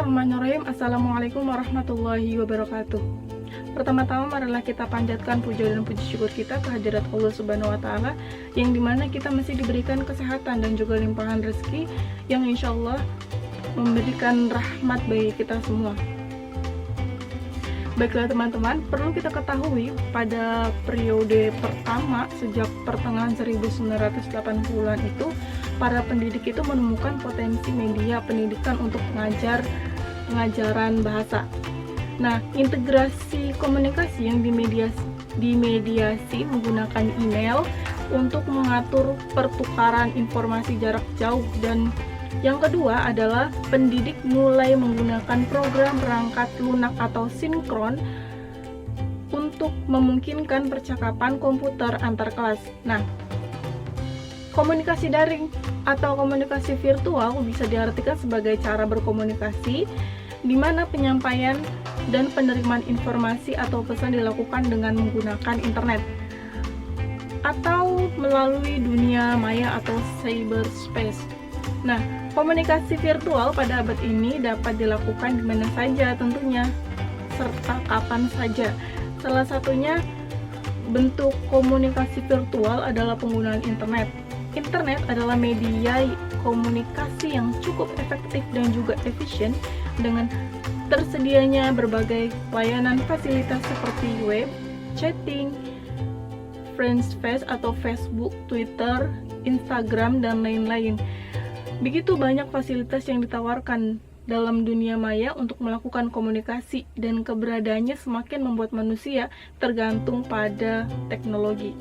Bismillahirrahmanirrahim. Assalamualaikum warahmatullahi wabarakatuh. Pertama-tama marilah kita panjatkan puja dan puji syukur kita kehadirat Allah Subhanahu wa Ta'ala, yang dimana kita masih diberikan kesehatan dan juga limpahan rezeki yang insya Allah memberikan rahmat bagi kita semua. Baiklah teman-teman, perlu kita ketahui pada periode pertama sejak pertengahan 1980-an itu, para pendidik itu menemukan potensi media pendidikan untuk pengajaran bahasa. Nah, integrasi komunikasi yang dimediasi menggunakan email untuk mengatur pertukaran informasi jarak jauh, dan yang kedua adalah pendidik mulai menggunakan program perangkat lunak atau sinkron untuk memungkinkan percakapan komputer antar kelas. Nah, komunikasi daring atau komunikasi virtual bisa diartikan sebagai cara berkomunikasi di mana penyampaian dan penerimaan informasi atau pesan dilakukan dengan menggunakan internet atau melalui dunia maya atau cyberspace. Nah, komunikasi virtual pada abad ini dapat dilakukan di mana saja tentunya, serta kapan saja. Salah satunya bentuk komunikasi virtual adalah penggunaan internet. Internet adalah media komunikasi yang cukup efektif dan juga efisien dengan tersedianya berbagai layanan fasilitas seperti web, chatting, friendspace atau Facebook, Twitter, Instagram, dan lain-lain. Begitu banyak fasilitas yang ditawarkan dalam dunia maya untuk melakukan komunikasi, dan keberadaannya semakin membuat manusia tergantung pada teknologi.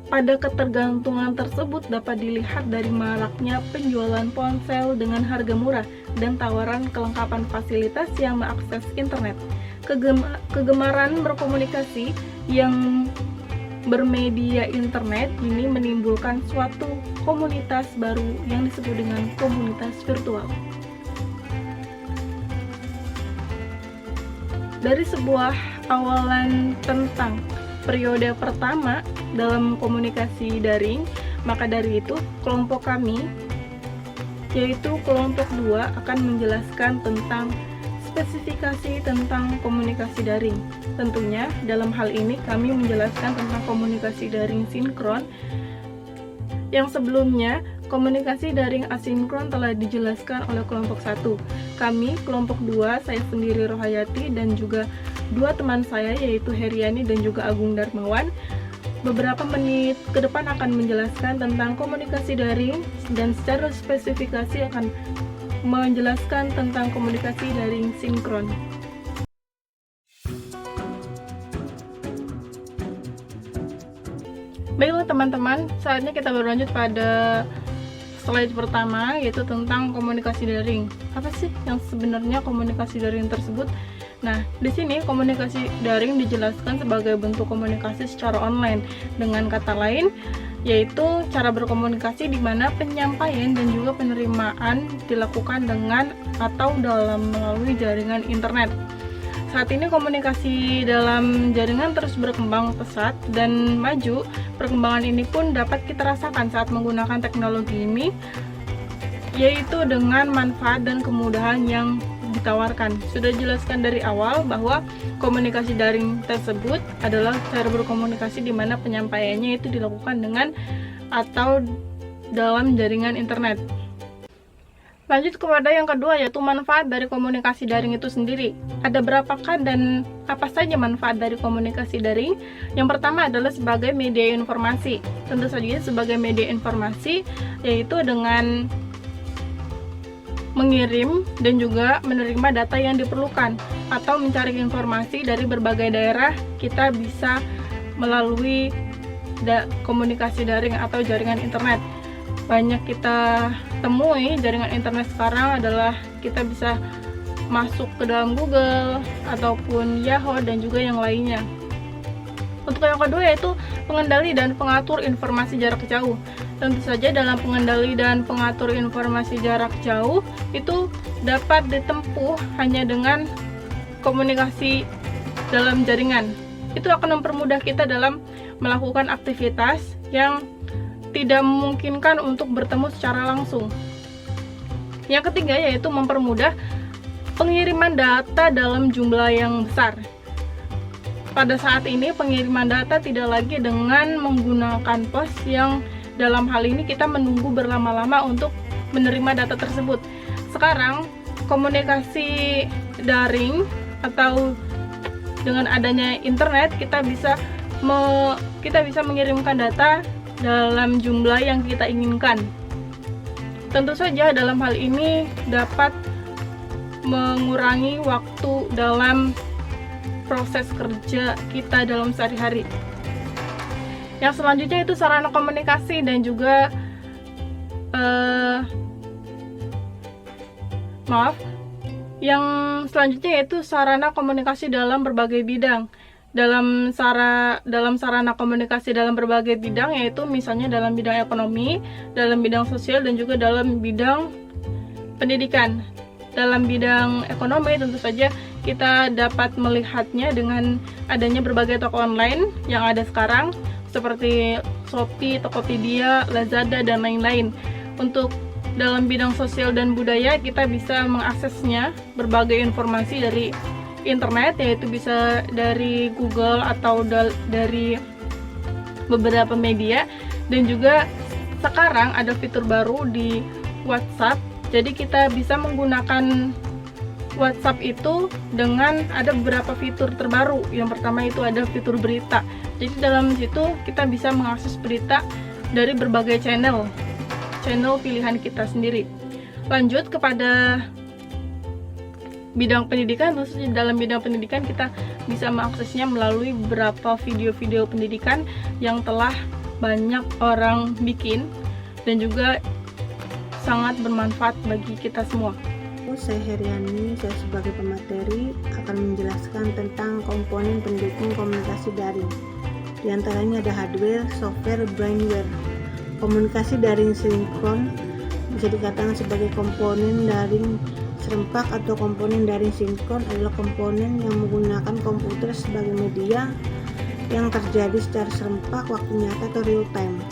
Pada ketergantungan tersebut dapat dilihat dari maraknya penjualan ponsel dengan harga murah dan tawaran kelengkapan fasilitas yang mengakses internet. Kegemaran berkomunikasi yang bermedia internet ini menimbulkan suatu komunitas baru yang disebut dengan komunitas virtual. Dari sebuah awalan tentang periode pertama dalam komunikasi daring, maka dari itu kelompok kami, yaitu kelompok 2, akan menjelaskan tentang spesifikasi tentang komunikasi daring. Tentunya dalam hal ini kami menjelaskan tentang komunikasi daring sinkron. Yang sebelumnya, komunikasi daring asinkron telah dijelaskan oleh kelompok 1. Kami, kelompok 2, saya sendiri Rohayati dan juga 2 teman saya yaitu Heriani dan juga Agung Darmawan, beberapa menit ke depan akan menjelaskan tentang komunikasi daring, dan secara spesifikasi akan menjelaskan tentang komunikasi daring sinkron. Baiklah teman-teman, saatnya kita berlanjut pada slide pertama, yaitu tentang komunikasi daring. Apa sih yang sebenarnya komunikasi daring tersebut? Nah, di sini komunikasi daring dijelaskan sebagai bentuk komunikasi secara online. Dengan kata lain, yaitu cara berkomunikasi di mana penyampaian dan juga penerimaan dilakukan dengan atau melalui jaringan internet. Saat ini komunikasi dalam jaringan terus berkembang pesat dan maju. Perkembangan ini pun dapat kita rasakan saat menggunakan teknologi ini, yaitu dengan manfaat dan kemudahan yang ditawarkan. Sudah dijelaskan dari awal bahwa komunikasi daring tersebut adalah cara berkomunikasi di mana penyampaiannya itu dilakukan dengan atau dalam jaringan internet. Lanjut kepada yang kedua, yaitu manfaat dari komunikasi daring itu sendiri. Ada berapakah dan apa saja manfaat dari komunikasi daring? Yang pertama adalah sebagai media informasi. Tentu saja sebagai media informasi, yaitu dengan mengirim dan juga menerima data yang diperlukan atau mencari informasi dari berbagai daerah, kita bisa melalui komunikasi daring atau jaringan internet. Banyak kita temui jaringan internet sekarang adalah kita bisa masuk ke dalam Google ataupun Yahoo dan juga yang lainnya. Untuk yang kedua yaitu pengendali dan pengatur informasi jarak jauh. Tentu saja dalam pengendali dan pengatur informasi jarak jauh itu dapat ditempuh hanya dengan komunikasi dalam jaringan. Itu akan mempermudah kita dalam melakukan aktivitas yang tidak memungkinkan untuk bertemu secara langsung. Yang ketiga yaitu mempermudah pengiriman data dalam jumlah yang besar. Pada saat ini pengiriman data tidak lagi dengan menggunakan pos yang dalam hal ini kita menunggu berlama-lama untuk menerima data tersebut. Sekarang komunikasi daring atau dengan adanya internet kita bisa mengirimkan data dalam jumlah yang kita inginkan. Tentu saja dalam hal ini dapat mengurangi waktu dalam proses kerja kita dalam sehari-hari. Yang selanjutnya itu sarana komunikasi dan juga yang selanjutnya yaitu sarana komunikasi dalam berbagai bidang. Dalam sarana komunikasi dalam berbagai bidang yaitu misalnya dalam bidang ekonomi, dalam bidang sosial, dan juga dalam bidang pendidikan. Dalam bidang ekonomi tentu saja kita dapat melihatnya dengan adanya berbagai toko online yang ada sekarang seperti Shopee, Tokopedia, Lazada, dan lain-lain. Untuk dalam bidang sosial dan budaya kita bisa mengaksesnya berbagai informasi dari internet, yaitu bisa dari Google atau dari beberapa media, dan juga sekarang ada fitur baru di WhatsApp. Jadi kita bisa menggunakan WhatsApp itu dengan ada beberapa fitur terbaru. Yang pertama itu ada fitur berita. Jadi dalam situ kita bisa mengakses berita dari berbagai channel pilihan kita sendiri. Lanjut kepada bidang pendidikan, khususnya dalam bidang pendidikan kita bisa mengaksesnya melalui beberapa video-video pendidikan yang telah banyak orang bikin dan juga sangat bermanfaat bagi kita semua. Saya Heriani, saya sebagai pemateri akan menjelaskan tentang komponen pendukung komunikasi daring. Di antaranya ada hardware, software, brainware. Komunikasi daring sinkron bisa dikatakan sebagai komponen daring serempak atau komponen daring sinkron adalah komponen yang menggunakan komputer sebagai media yang terjadi secara serempak, waktu nyata atau real time.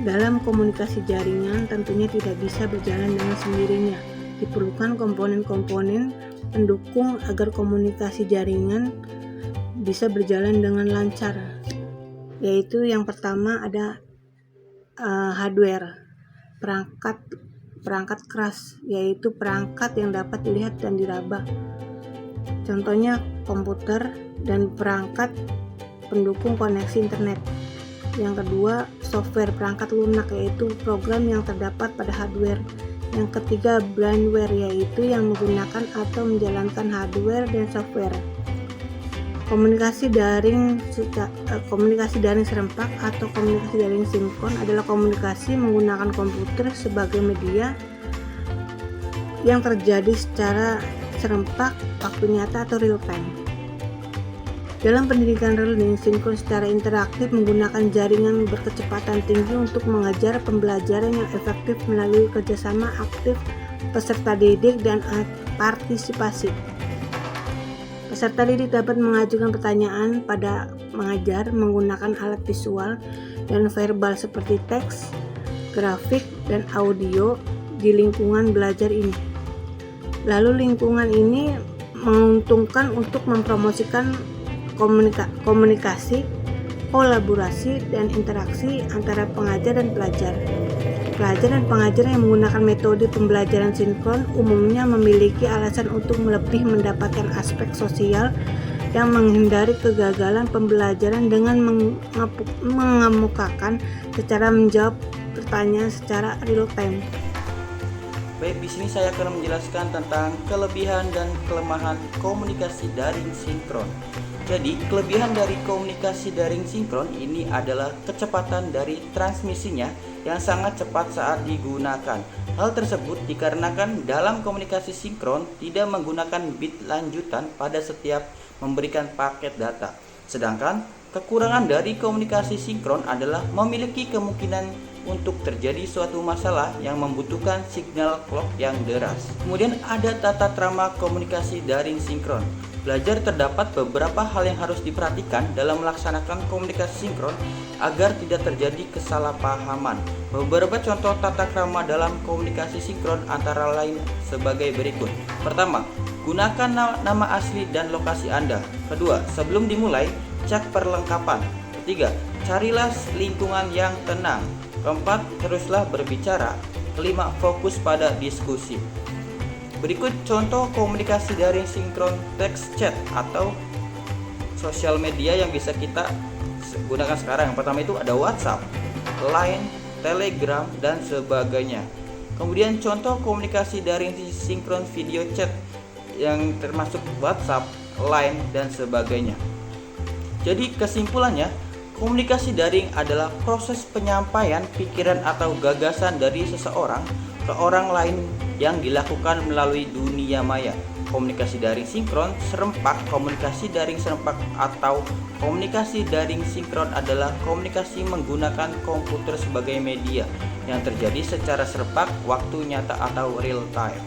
Dalam komunikasi jaringan tentunya tidak bisa berjalan dengan sendirinya. Diperlukan komponen-komponen pendukung agar komunikasi jaringan bisa berjalan dengan lancar. Yaitu yang pertama ada hardware, perangkat keras, yaitu perangkat yang dapat dilihat dan diraba. Contohnya komputer dan perangkat pendukung koneksi internet. Yang kedua, software, perangkat lunak, yaitu program yang terdapat pada hardware. Yang ketiga, brainware, yaitu yang menggunakan atau menjalankan hardware dan software. Komunikasi daring serempak atau komunikasi daring sinkron adalah komunikasi menggunakan komputer sebagai media yang terjadi secara serempak, waktu nyata atau real time. Dalam pendidikan learning, sinkron secara interaktif menggunakan jaringan berkecepatan tinggi untuk mengajar pembelajaran yang efektif melalui kerjasama aktif peserta didik dan partisipasi. Peserta didik dapat mengajukan pertanyaan pada pengajar menggunakan alat visual dan verbal seperti teks, grafik, dan audio di lingkungan belajar ini. Lalu lingkungan ini menguntungkan untuk mempromosikan komunikasi, kolaborasi, dan interaksi antara pengajar dan pelajar. Pelajar dan pengajar yang menggunakan metode pembelajaran sinkron umumnya memiliki alasan untuk lebih mendapatkan aspek sosial yang menghindari kegagalan pembelajaran dengan mengemukakan secara menjawab pertanyaan secara real time. Baik, di sini saya akan menjelaskan tentang kelebihan dan kelemahan komunikasi daring sinkron. Jadi, kelebihan dari komunikasi daring sinkron ini adalah kecepatan dari transmisinya yang sangat cepat saat digunakan. Hal tersebut dikarenakan dalam komunikasi sinkron tidak menggunakan bit lanjutan pada setiap memberikan paket data. Sedangkan kekurangan dari komunikasi sinkron adalah memiliki kemungkinan untuk terjadi suatu masalah yang membutuhkan signal clock yang deras. Kemudian ada tata krama komunikasi daring sinkron. Belajar terdapat beberapa hal yang harus diperhatikan dalam melaksanakan komunikasi sinkron agar tidak terjadi kesalahpahaman. Beberapa contoh tata krama dalam komunikasi sinkron antara lain sebagai berikut. Pertama, gunakan nama asli dan lokasi Anda. Kedua, sebelum dimulai, cek perlengkapan. Ketiga, carilah lingkungan yang tenang. Keempat, teruslah berbicara. Kelima, fokus pada diskusi. Berikut contoh komunikasi daring sinkron text chat atau sosial media yang bisa kita gunakan sekarang. Yang pertama itu ada WhatsApp, Line, Telegram, dan sebagainya. Kemudian contoh komunikasi daring sinkron video chat yang termasuk WhatsApp, Line, dan sebagainya. Jadi kesimpulannya, komunikasi daring adalah proses penyampaian pikiran atau gagasan dari seseorang ke orang lain yang dilakukan melalui dunia maya. Komunikasi daring sinkron serempak. Komunikasi daring serempak atau komunikasi daring sinkron adalah komunikasi menggunakan komputer sebagai media yang terjadi secara serempak, waktu nyata atau real time.